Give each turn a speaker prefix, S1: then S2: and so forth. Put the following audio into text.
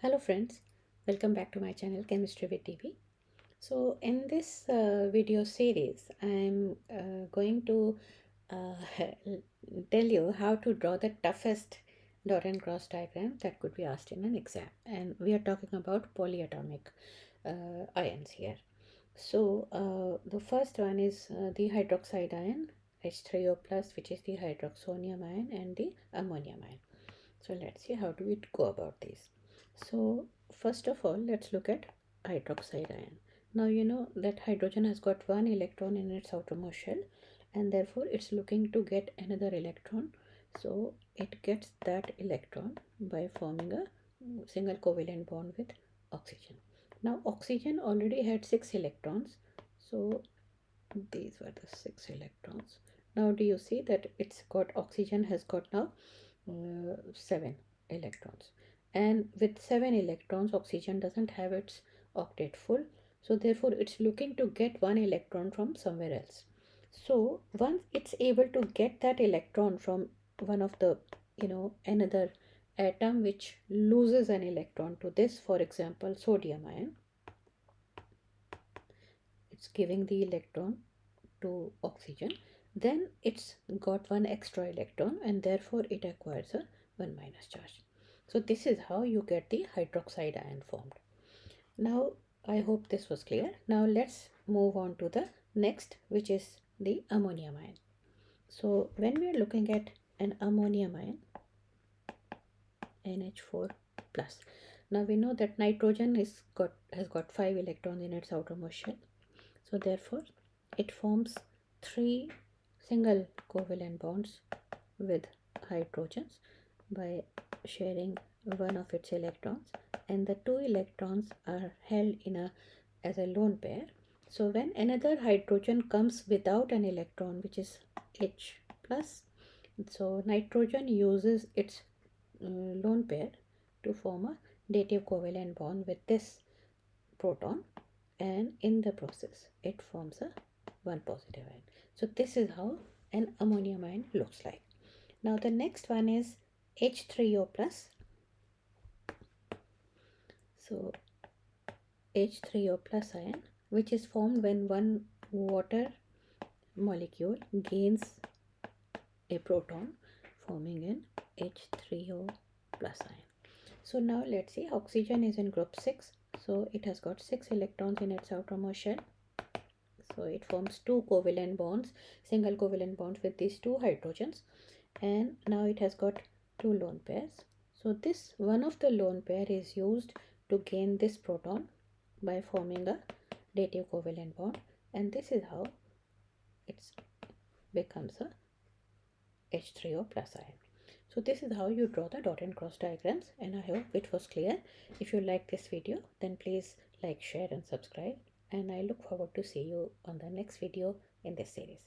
S1: Hello friends, welcome back to my channel Chemistry with TV. So in this video series, I'm going to uh, tell you how to draw the toughest dot and cross diagram that could be asked in an exam. And we are talking about polyatomic ions here. So the first one is the hydroxide ion H3O plus, which is the hydroxonium ion, and the ammonium ion. So let's see how do we go about this. So first of all, let's look at hydroxide ion. Now you know that hydrogen has got one electron in its outermost shell, and therefore it's looking to get another electron. So it gets that electron by forming a single covalent bond with oxygen. Now oxygen already had 6 electrons, so these were the 6 electrons. Now do you see that it's got oxygen has got now 7 electrons, and with 7 electrons oxygen doesn't have its octet full, so therefore it's looking to get 1 electron from somewhere else. So once it's able to get that electron from one of the another atom which loses an electron to this, for example sodium ion, it's giving the electron to oxygen, then it's got one extra electron and therefore it acquires a 1 minus charge. So this is how you get the hydroxide ion formed. Now I hope this was clear. Now let's move on to the next, which is the ammonium ion. So when we are looking at an ammonium ion, NH4 plus. Now we know that nitrogen has got 5 electrons in its outermost shell. So therefore it forms 3 single covalent bonds with hydrogens by sharing one of its electrons, and the 2 electrons are held in a as a lone pair. So when another hydrogen comes without an electron, which is H plus, so nitrogen uses its lone pair to form a dative covalent bond with this proton, and in the process it forms a 1 positive ion. So this is how an ammonium ion looks like. Now the next one is H3O plus. So H3O plus ion, which is formed when one water molecule gains a proton, forming an H3O plus ion. So now let's see, oxygen is in group 6, so it has got 6 electrons in its outermost shell. So it forms 2 covalent bonds, single covalent bonds with these 2 hydrogens, and now it has got 2 lone pairs. So this one of the lone pair is used to gain this proton by forming a dative covalent bond, and this is how it becomes a H3O plus ion. So this is how you draw the dot and cross diagrams, and I hope it was clear. If you like this video, then please like, share and subscribe, and I look forward to see you on the next video in this series.